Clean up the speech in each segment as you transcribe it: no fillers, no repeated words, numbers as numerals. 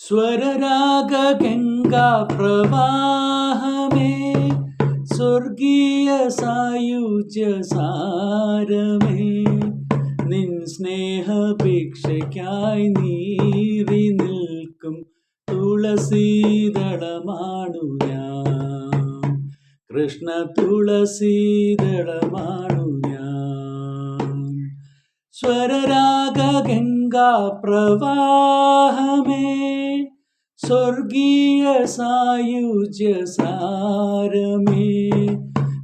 സ്വരരാഗ ഗംഗാ പ്രവാഹമേ, സ്വർഗീയ സായുജ്യ സാരമേ, നിൻ സ്നേഹഭിക്ഷയ്ക്കായി നീറി നിൽക്കും തുളസീദളമാണു ഞാൻ. കൃഷ്ണ തുളസീദളമാണു ഞാൻ. സ്വരരാഗ ഗംഗാ പ്രവാഹമേ, സ്വർഗീയ സായുജ്യ സാരമേ,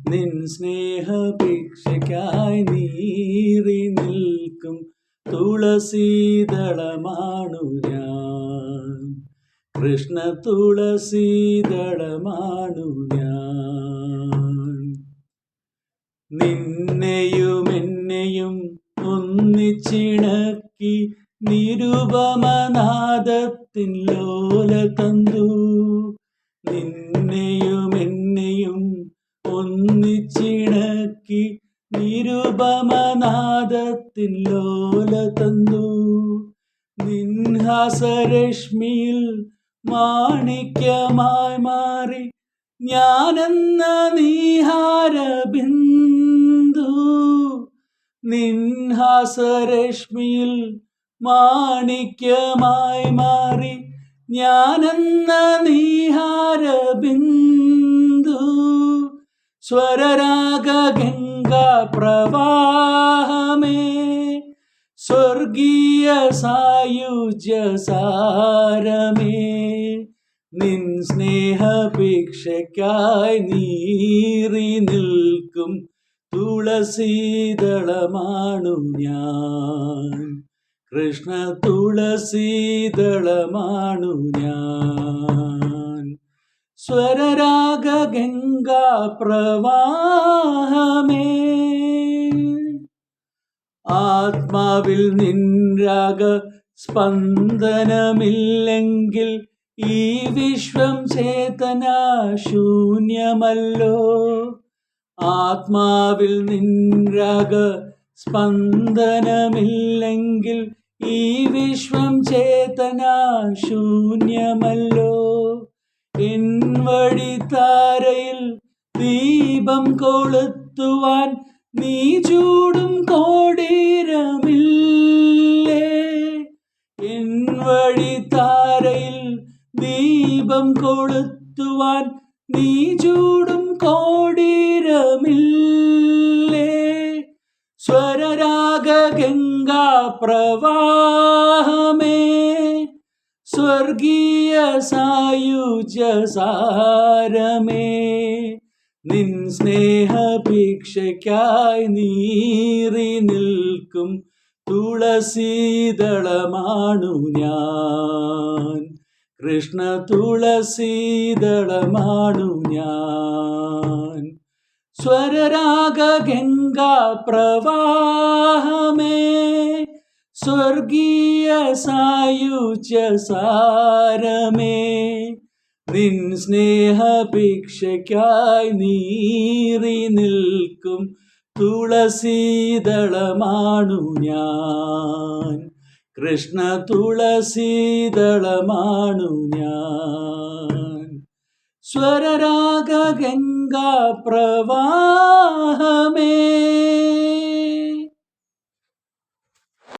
നിൻ സ്നേഹഭിക്ഷയ്ക്കായി നീറി നിൽക്കും തുളസീദളമാണു ഞാൻ. കൃഷ്ണ തുളസീദളമാണു ഞാൻ. നിന്നെയും എന്നെയും ഒന്നിച്ചിണക്കി നിരുപമനാദത്തിൻ ലോലതന്തു. നിന്നെയും എന്നെയും ഒന്നിച്ചിണക്കി നിരുപമനാദത്തിൻ ലോലതന്തു. നിൻഹാസരശ്മിയിൽ മാണിക്യമായി മാറി ഞാനെന്ന നീഹാരബിന്ദു. നിൻഹാസരശ്മിയിൽ മാണിക്യമായി മാറി ഞാനെന്ന നീഹാരബിന്ദു. സ്വരരാഗ ഗംഗാ പ്രവാഹമേ, സ്വർഗീയ സായുജ്യ സാരമേ, നിൻ സ്നേഹഭിക്ഷയ്ക്കായി നീറി നിൽക്കും തുളസീദളമാണു ഞാൻ. കൃഷ്ണ തുളസീദളമാണു ഞാൻ. സ്വരരാഗ ഗംഗാ പ്രവാഹമേ, ആത്മാവിൽ നിൻ രാഗ സ്പന്ദനമില്ലെങ്കിൽ ഈ വിശ്വം ചേതനാശൂന്യമല്ലോ. ആത്മാവിൽ നിൻ രാഗ സ്പന്ദനമില്ലെങ്കിൽ ഈ വിശ്വം ചേതനാശൂന്യമല്ലോ. എൻ വഴിത്താരയിൽ ദീപം കൊളുത്തുവാൻ നീ ചൂടും കോടീരമില്ലേ. എൻ വഴിത്താരയിൽ ദീപം കൊളുത്തുവാൻ നീ ചൂടും കോടീരമില്ലേ. സ്വരരാഗ ഗംഗാ പ്രവാഹമേ, സ്വർഗീയ സായുജ്യ സാരമേ, നിൻ സ്നേഹഭിക്ഷയ്ക്കായി നീറി നിൽക്കും തുളസീദളമാണു ഞാൻ. കൃഷ്ണ തുളസീദളമാണു ഞാൻ. സ്വരരാഗ ഗംഗാ പ്രവാഹമേ, സ്വർഗീയ സായുജ്യ സാരമേ, നിൻ സ്നേഹഭിക്ഷയ്ക്കായി നീറി നിൽക്കും തുളസീദളമാണു ഞാൻ. കൃഷ്ണ തുളസീദളമാണു ഞാൻ. സ്വരരാഗ ഗംഗാ പ്രവാഹമേ.